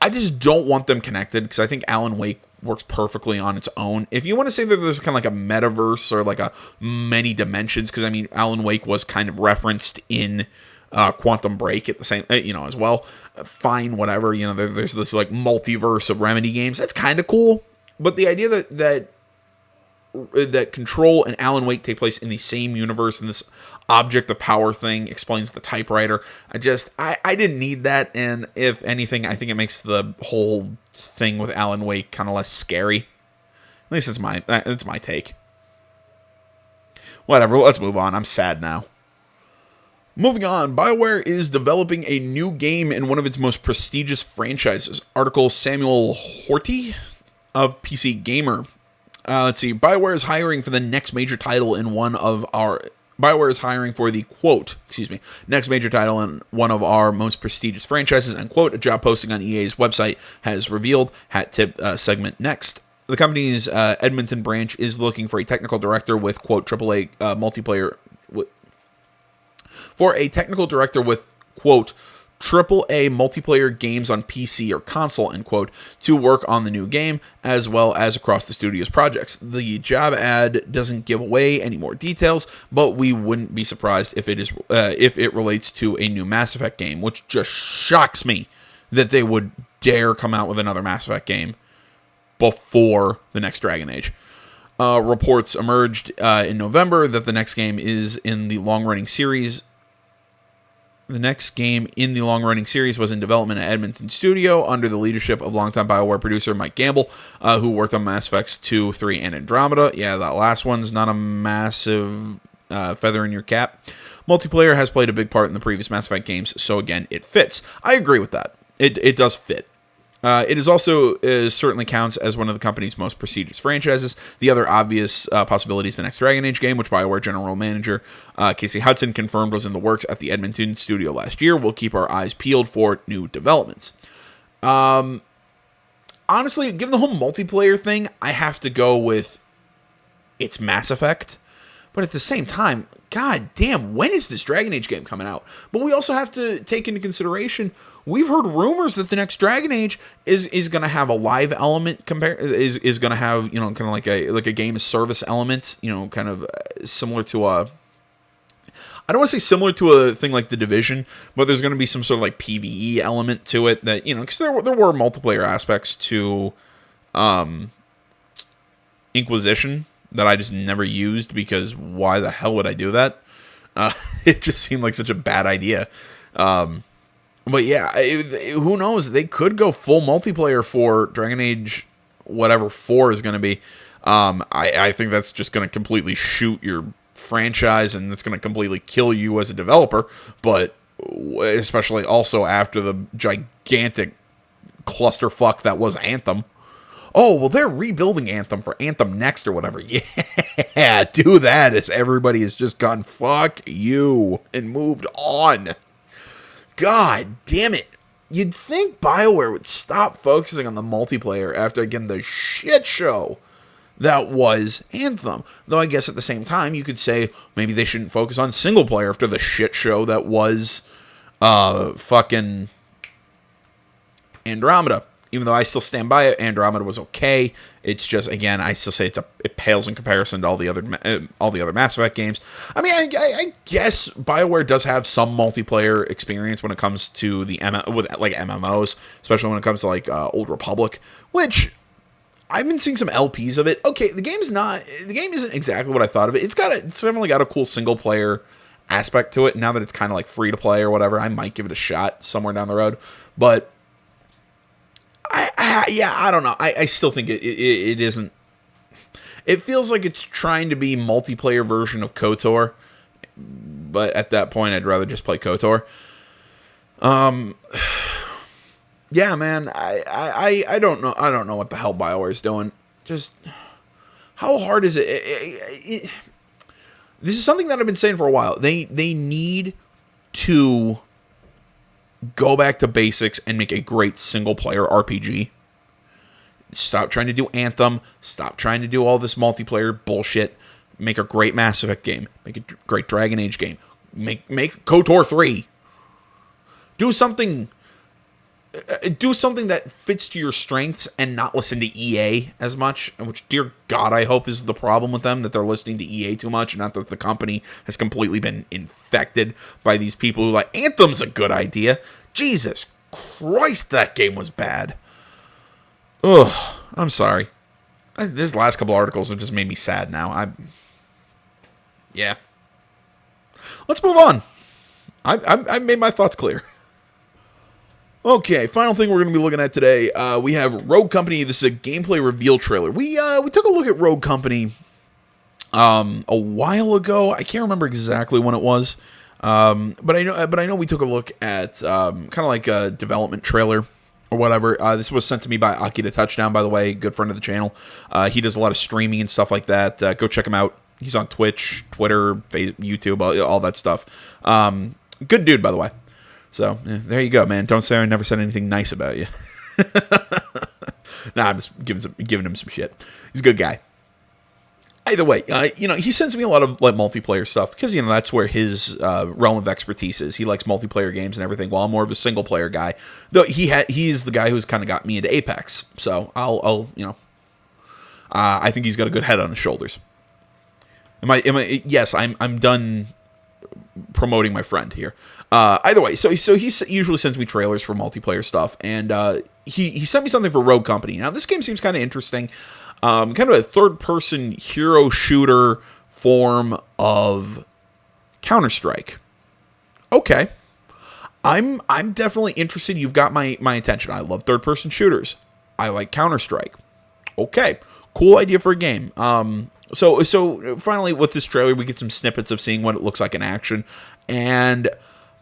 I just don't want them connected, because I think Alan Wake works perfectly on its own. If you want to say that there's kind of like a metaverse or like a many dimensions, because I mean, Alan Wake was kind of referenced in Quantum Break at the same, as well. Fine, whatever. There's this like multiverse of Remedy games. That's kind of cool. But the idea that Control and Alan Wake take place in the same universe, and this object of power thing explains the typewriter. I didn't need that, and if anything, I think it makes the whole thing with Alan Wake kind of less scary. At least it's my take. Whatever, let's move on. I'm sad now. Moving on, BioWare is developing a new game in one of its most prestigious franchises. Article Samuel Horty of PC Gamer. Let's see. BioWare is hiring for the next major title in one of our... BioWare is hiring for the, next major title in one of our most prestigious franchises, unquote. A job posting on EA's website has revealed. Hat tip segment next. The company's Edmonton branch is looking for a technical director with, quote, AAA multiplayer... For a technical director with, quote, AAA multiplayer games on PC or console, end quote, to work on the new game, as well as across the studio's projects. The job ad doesn't give away any more details, but we wouldn't be surprised if it relates to a new Mass Effect game, which just shocks me that they would dare come out with another Mass Effect game before the next Dragon Age. Reports emerged in November that the next game in the long-running series was in development at Edmonton Studio under the leadership of longtime BioWare producer Mike Gamble, who worked on Mass Effects 2, 3, and Andromeda. Yeah, that last one's not a massive feather in your cap. Multiplayer has played a big part in the previous Mass Effect games, so again, it fits. I agree with that. It does fit. It is also certainly counts as one of the company's most prestigious franchises. The other obvious possibility is the next Dragon Age game, which BioWare General Manager Casey Hudson confirmed was in the works at the Edmonton studio last year. We'll keep our eyes peeled for new developments. Honestly, given the whole multiplayer thing, I have to go with it's Mass Effect. But at the same time, god damn, when is this Dragon Age game coming out? But we also have to take into consideration, we've heard rumors that the next Dragon Age is going to have a live element, is going to have, kind of like a game service element, kind of similar to I don't want to say similar to a thing like The Division, but there's going to be some sort of like PvE element to it that, because there were multiplayer aspects to Inquisition that I just never used, because why the hell would I do that? It just seemed like such a bad idea. But yeah, who knows? They could go full multiplayer for Dragon Age, whatever 4 is going to be. I think that's just going to completely shoot your franchise, and it's going to completely kill you as a developer. But especially also after the gigantic clusterfuck that was Anthem. Oh, well, they're rebuilding Anthem for Anthem Next or whatever. Yeah, do that as everybody has just gone, fuck you, and moved on. God damn it. You'd think BioWare would stop focusing on the multiplayer after, again, the shit show that was Anthem. Though I guess at the same time, you could say maybe they shouldn't focus on single player after the shit show that was fucking Andromeda. Even though I still stand by it, Andromeda was okay. It's just, again, I still say it pales in comparison to all the other Mass Effect games. I mean, I guess BioWare does have some multiplayer experience when it comes to with MMOs, especially when it comes to like Old Republic, which I've been seeing some LPs of it. Okay, the game isn't exactly what I thought of it. It's definitely got a cool single player aspect to it. Now that it's kind of like free to play or whatever, I might give it a shot somewhere down the road, but. I don't know. I still think it isn't. It feels like it's trying to be multiplayer version of KOTOR, but at that point, I'd rather just play KOTOR. Yeah, man. I don't know. I don't know what the hell BioWare's doing. Just how hard is it? This is something that I've been saying for a while. They need to go back to basics and make a great single-player RPG. Stop trying to do Anthem. Stop trying to do all this multiplayer bullshit. Make a great Mass Effect game. Make a great Dragon Age game. Make KOTOR 3. Do something that fits to your strengths and not listen to EA as much, which, dear God, I hope is the problem with them, that they're listening to EA too much, and not that the company has completely been infected by these people who are like, Anthem's a good idea. Jesus Christ, that game was bad. Ugh, I'm sorry. These last couple articles have just made me sad now. Yeah. Let's move on. I've made my thoughts clear. Okay, final thing we're going to be looking at today. We have Rogue Company. This is a gameplay reveal trailer. We took a look at Rogue Company a while ago. I can't remember exactly when it was, but I know we took a look at kind of like a development trailer or whatever. This was sent to me by Akita Touchdown, by the way, good friend of the channel. He does a lot of streaming and stuff like that. Go check him out. He's on Twitch, Twitter, YouTube, all that stuff. Good dude, by the way. So, there you go, man. Don't say I never said anything nice about you. Nah, I'm just giving him some shit. He's a good guy. Either way, he sends me a lot of like multiplayer stuff because, that's where his realm of expertise is. He likes multiplayer games and everything, while I'm more of a single-player guy. Though he's the guy who's kind of got me into Apex. So, I think he's got a good head on his shoulders. Yes, I'm done promoting my friend here. Either way, so he usually sends me trailers for multiplayer stuff, and he sent me something for Rogue Company. Now, this game seems kind of interesting. Kind of a third-person hero shooter form of Counter-Strike. Okay. I'm definitely interested. You've got my attention. I love third-person shooters. I like Counter-Strike. Okay. Cool idea for a game. So finally, with this trailer, we get some snippets of seeing what it looks like in action. And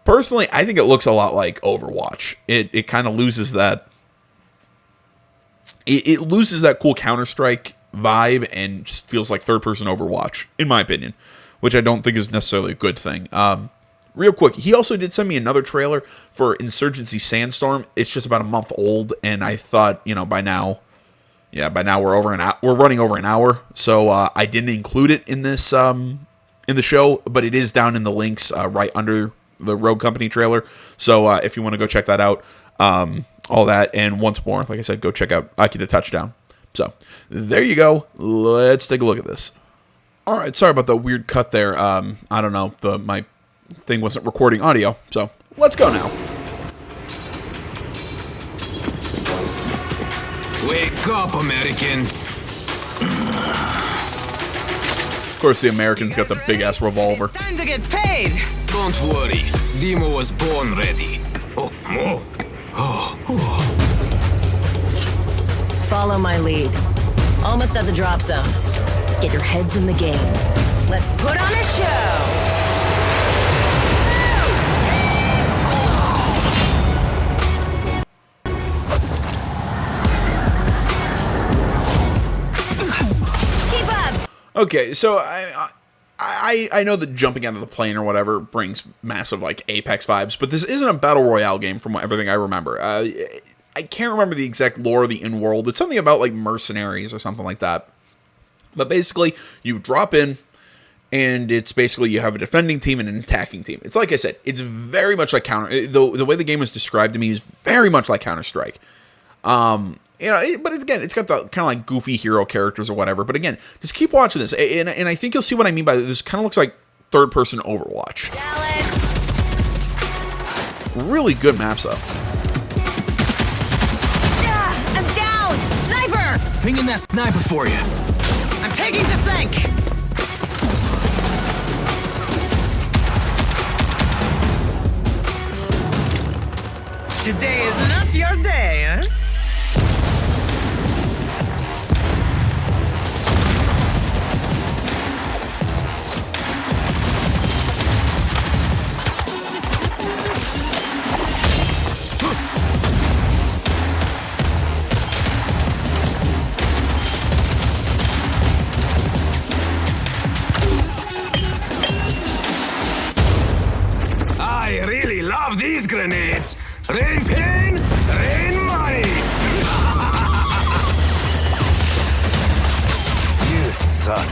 personally, I think it looks a lot like Overwatch. It kind of loses that it loses that cool Counter-Strike vibe and just feels like third-person Overwatch, in my opinion, which I don't think is necessarily a good thing. Real quick, he also did send me another trailer for Insurgency Sandstorm. It's just about a month old, and I thought, by now we're running over an hour, so I didn't include it in this in the show, but it is down in the links right under the Rogue Company trailer. So if you want to go check that out, all that, and once more, like I said, go check out Akita Touchdown. So there you go. Let's take a look at this. All right, sorry about the weird cut there. I don't know, my thing wasn't recording audio, so let's go now. Wake up, American. Of course, the American's got the big-ass revolver. It's time to get paid! Don't worry, Demo was born ready. Follow my lead. Almost at the drop zone. Get your heads in the game. Let's put on a show! Okay, so I know that jumping out of the plane or whatever brings massive, Apex vibes, but this isn't a Battle Royale game from everything I remember. I can't remember the exact lore of the in-world. It's something about, mercenaries or something like that. But basically, you drop in, and it's basically you have a defending team and an attacking team. It's like I said, it's very much like Counter... The way the game was described to me is very much like Counter-Strike. But it's got the kind of goofy hero characters or whatever. But again, just keep watching this, and I think you'll see what I mean by this. This kind of looks like third-person Overwatch. Dallas. Really good maps, though. I'm down! Sniper! Pinging that sniper for you. I'm taking the flank! Today is not your day, huh? I really love these grenades. Rain pain, rain money. You suck.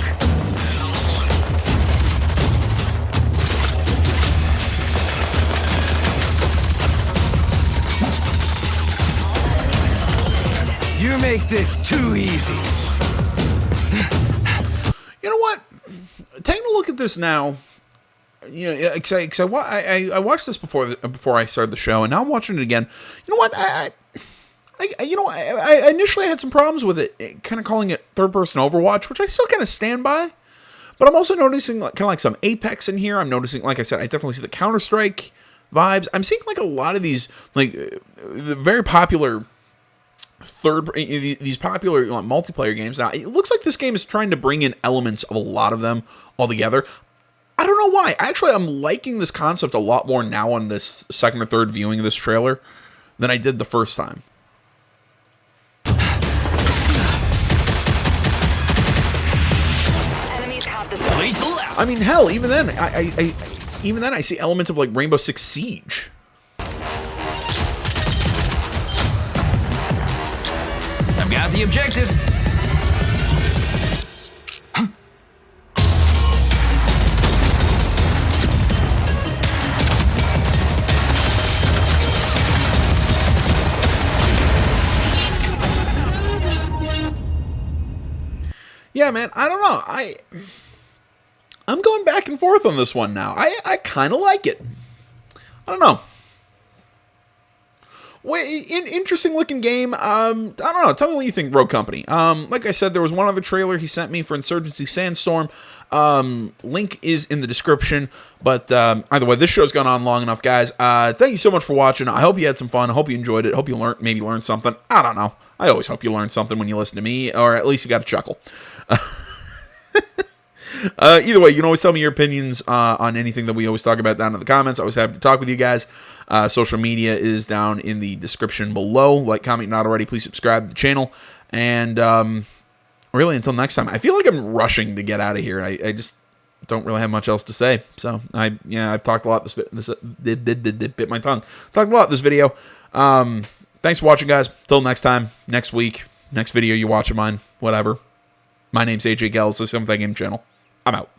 You make this too easy. You know what? Taking a look at this now, because I watched this before I started the show, and now I'm watching it again. You know what? I initially had some problems with it, kind of calling it third-person Overwatch, which I still kind of stand by. But I'm also noticing some Apex in here. I'm noticing, like I said, I definitely see the Counter-Strike vibes. I'm seeing a lot of these the very popular these popular multiplayer games. Now it looks like this game is trying to bring in elements of a lot of them all together. I don't know why. Actually, I'm liking this concept a lot more now on this second or third viewing of this trailer than I did the first time. Enemies have the Lethal out. I mean, hell, even then, I see elements of Rainbow Six Siege. I've got the objective. Yeah, man, I don't know. I'm going back and forth on this one now. I kind of like it. I don't know. Interesting looking game. I don't know. Tell me what you think, Rogue Company. Like I said, there was one other trailer he sent me for Insurgency Sandstorm. Link is in the description. But either way, this show's gone on long enough, guys. Thank you so much for watching. I hope you had some fun. I hope you enjoyed it. I hope you maybe learned something. I don't know. I always hope you learn something when you listen to me, or at least you got a chuckle. Either way, you can always tell me your opinions on anything that we always talk about down in the comments. Always happy to talk with you guys. Social media is down in the description below. Like, comment, not already, please subscribe to the channel. And really, until next time, I feel like I'm rushing to get out of here. I just don't really have much else to say. So I've talked a lot. Bit my tongue. Talked a lot this video. Thanks for watching, guys. Till next time, next week, next video you watch of mine, whatever. My name's AJ Gels. This is Something Game Channel. I'm out.